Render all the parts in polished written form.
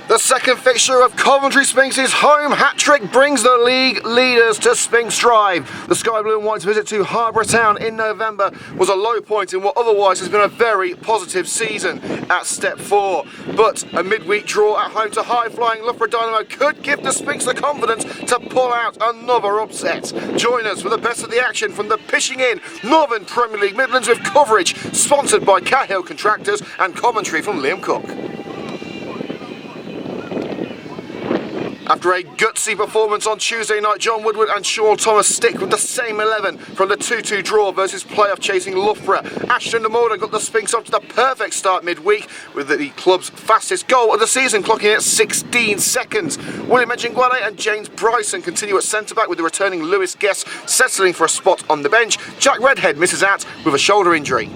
The second fixture of Coventry Sphinx's home hat-trick brings the league leaders to Spinx Drive. The Sky Blue and White's visit to Harborough Town in November was a low point in what otherwise has been a very positive season at step 4. But a midweek draw at home to high-flying Loughborough Dynamo could give the Sphinx the confidence to pull out another upset. Join us for the best of the action from the pitching in Northern Premier League Midlands with coverage sponsored by Cahill Contractors and commentary from Liam Cook. After a gutsy performance on Tuesday night, John Woodward and Sean Thomas stick with the same 11 from the 2-2 draw versus playoff chasing Loughborough. Ashton de Morda got the Sphinx off to the perfect start midweek with the club's fastest goal of the season clocking at 16 seconds. William Edginguale and James Bryson continue at centre-back with the returning Lewis Guest settling for a spot on the bench. Jack Redhead misses out with a shoulder injury.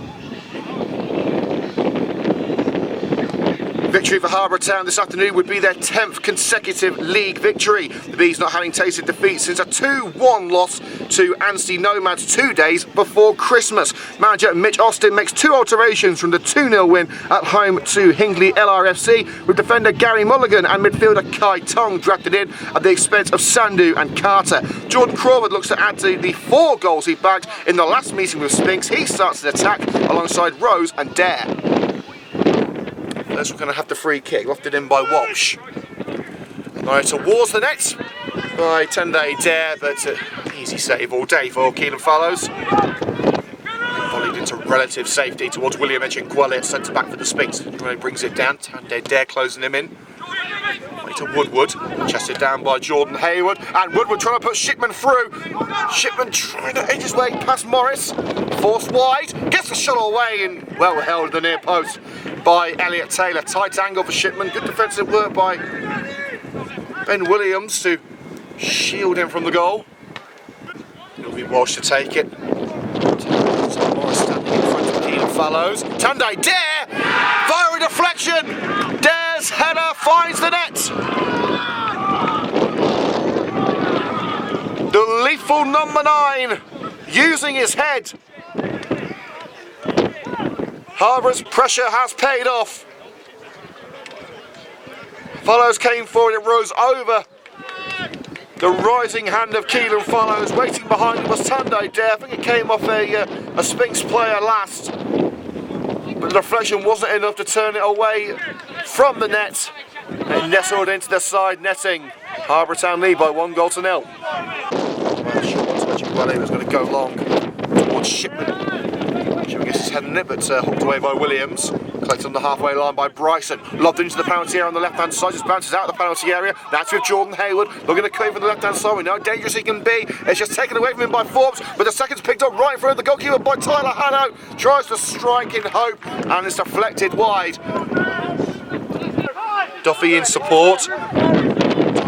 Victory for Harborough Town this afternoon would be their 10th consecutive league victory. The Bees not having tasted defeat since a 2-1 loss to Anstey Nomads 2 days before Christmas. Manager Mitch Austin makes 2 alterations from the 2-0 win at home to Hingley LRFC, with defender Gary Mulligan and midfielder Kai Tong drafted in at the expense of Sandu and Carter. Jordan Crawford looks to add to the 4 goals he bagged in the last meeting with Spinx. He starts the attack alongside Rose and Dare. First we're going to have the free kick, lofted in by Walsh. Now towards the net by Tunde Dare, but easy save all day for Keelan Fallows. Volleyed into relative safety towards William Edginguale, centre back for the Sphinx. He brings it down, Tunde Dare closing him in. Way to Woodward, chested down by Jordan Hayward, and Woodward trying to put Shipman through. Shipman trying to edge his way past Morris, forced wide, gets the shot away and well held the near post by Elliot Taylor. Tight angle for Shipman, good defensive work by Ben Williams to shield him from the goal. It'll be Walsh to take it. Morris standing in front of Keelan Fallows. Tunde Dare! Fiery deflection! Dare's header finds the net! The lethal number 9 using his head. Harborough's pressure has paid off. Fallows came forward, it rose over the rising hand of Keelan Fallows. Waiting behind him was Tunde Dare. I think it came off a Spinx player last, but the deflection wasn't enough to turn it away from the net. It nestled into the side netting. Harborough Town lead by 1-0. Well, was going to go long towards Shipman. Shipman gets his head in it, but hooked away by Williams. Collected on the halfway line by Bryson. Lobbed into the penalty area on the left-hand side. Just bounces out of the penalty area. That's with Jordan Hayward. Looking to claim from the left-hand side. We know how dangerous he can be. It's just taken away from him by Forbes. But the second's picked up right in front of the goalkeeper by Tyler Hanno. Tries to strike in hope. And it's deflected wide. Duffy in support.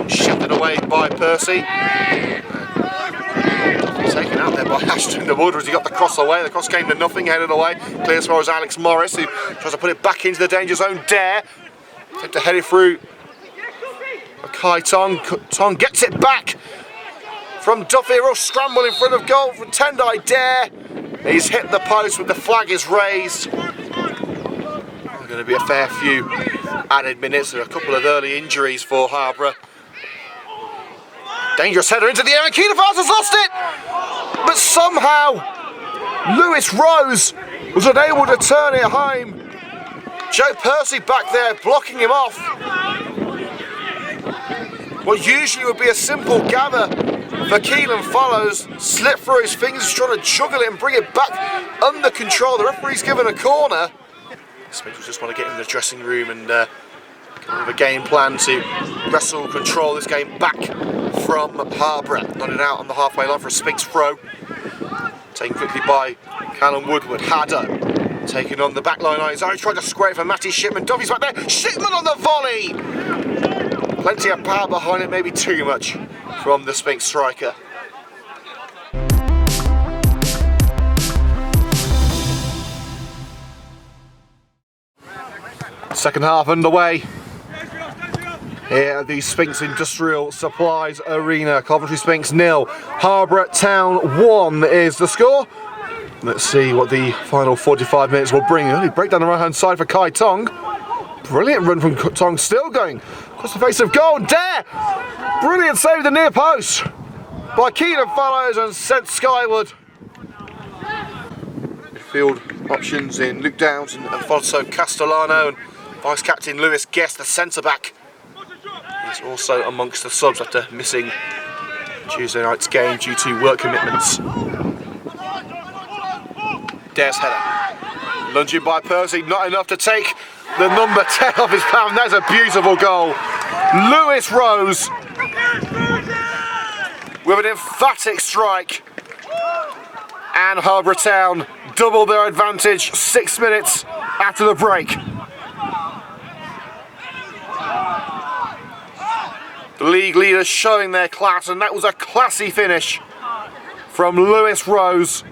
Shattered away by Percy. Taken out there by Ashton de Morda as he got the cross away. The cross came to nothing, headed away. Clear as far as Alex Morris, who tries to put it back into the danger zone. Dare to head it through. Kai Tong. Tong gets it back from Duffy. A real scramble in front of goal from Tunde Dare. He's hit the post with the flag is raised. There's going to be a fair few added minutes and a couple of early injuries for Harborough. Dangerous header into the air and Keelan Fallows has lost it! But somehow Lewis Rose was unable to turn it home. Joe Percy back there blocking him off. What usually would be a simple gather for Keelan Fallows slipped through his fingers, trying to juggle it and bring it back under control. The referee's given a corner. Spinx just want to get in the dressing room and come up with a game plan to wrestle control this game back from Harborough. Nodded out on the halfway line for a Spinx throw. Taken quickly by Callum Woodward. Haddo taken on the back line on his own. Tried to square it for Matty Shipman. Duffy's back there. Shipman on the volley! Plenty of power behind it, maybe too much from the Spinx striker. Second half underway here at the Spinx Industrial Supplies Arena. Coventry Sphinx 0, Harborough Town 1 is the score. Let's see what the final 45 minutes will bring. Early break down the right hand side for Kai Tong. Brilliant run from Tong, still going That's the face of goal. Dare! Brilliant save the near post by Keenan Fallows and sent skyward. Midfield options in Luke Downs and Alfonso Castellano, and vice captain Lewis Guest, the centre back. He's also amongst the subs after missing Tuesday night's game due to work commitments. Dare's header. Lunging by Percy, not enough to take the number 10 off his palm. That's a beautiful goal. Lewis Rose with an emphatic strike. And Harborough Town double their advantage 6 minutes after the break. The league leaders showing their class, and that was a classy finish from Lewis Rose.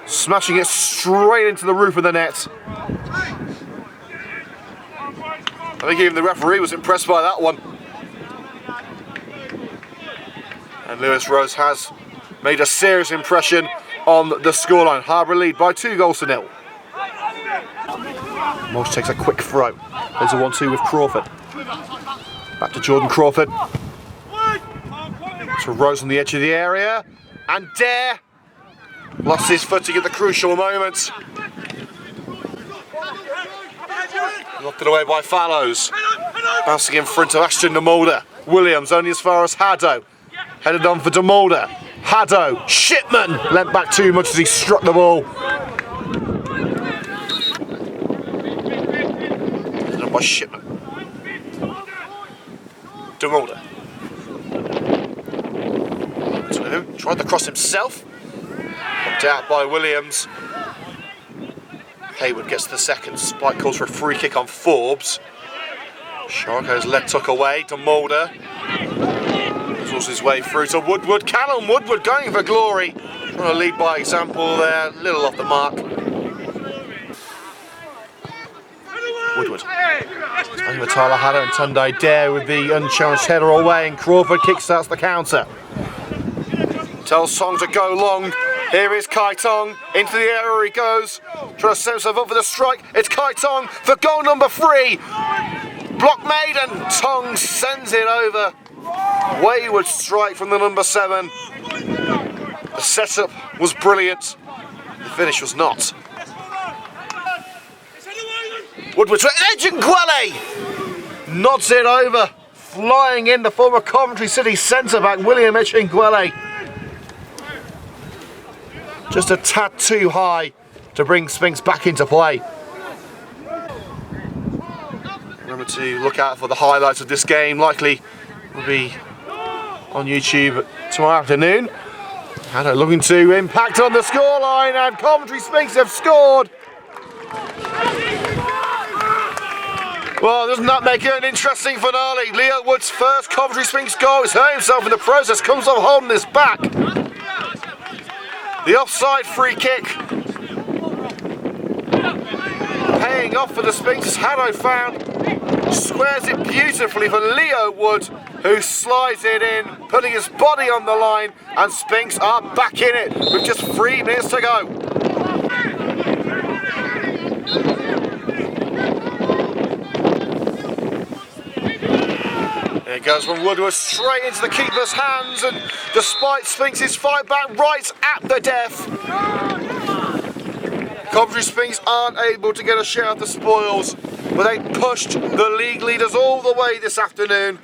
Smashing it straight into the roof of the net. I think even the referee was impressed by that one. And Lewis Rose has made a serious impression on the scoreline. Harborough lead by 2-0. Moss takes a quick throw. There's a 1-2 with Crawford. Back to Jordan Crawford. To Rose on the edge of the area. And Dare lost his footing at the crucial moment. Knocked it away by Fallows. Bouncing in front of Ashton de Mulder. Williams only as far as Haddo. Headed on for de Mulder. Haddo. Shipman leant back too much as he struck the ball. Headed on by Shipman. De Mulder. Tried the cross himself. Knocked out by Williams. Hayward gets the second. Spike calls for a free kick on Forbes. Sharko's leg tuck away to Mulder. Draws his way through to Woodward. Callum Woodward going for glory. Trying to lead by example there. Little off the mark. Woodward. Over Tyler Haddo and Tunde Dare with the unchallenged header away, and Crawford kickstarts the counter. Tells Tong to go long. Here is Kai Tong. Into the area he goes. Trying to set himself up for the strike. It's Kai Tong for goal number 3. Block made, and Tong sends it over. Wayward strike from the number 7. The setup was brilliant. The finish was not. Woodward to Edge and Gwele nods it over. Flying in the former Coventry City centre back William Echinguele. Just a tad too high to bring Spinx back into play. Remember to look out for the highlights of this game. Likely will be on YouTube tomorrow afternoon. Haddo looking to impact on the scoreline, and Coventry Sphinx have scored. Well, doesn't that make it an interesting finale? Leo Wood's first Coventry Sphinx goal. He's hurt himself in the process, comes off holding his back. The offside free kick. Paying off for the Sphinx. Haddo found. Squares it beautifully for Leo Wood, who slides it in, putting his body on the line, and Sphinx are back in it with just 3 minutes to go. There it goes from Woodward straight into the keeper's hands, and despite Sphinx's fight back right at the death, Coventry Sphinx aren't able to get a share of the spoils, but they pushed the league leaders all the way this afternoon.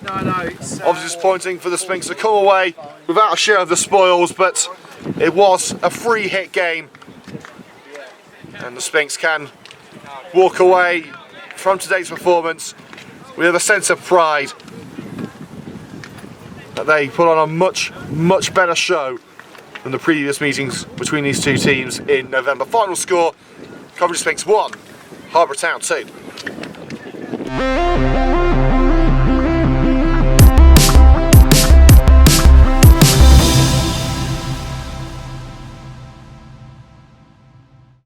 Obviously disappointing for the Sphinx to come away without a share of the spoils, but it was a free hit game, and the Sphinx can walk away from today's performance with a sense of pride that they put on a much better show than the previous meetings between these two teams in November. Final score: Coventry Sphinx 1, Harborough Town 2.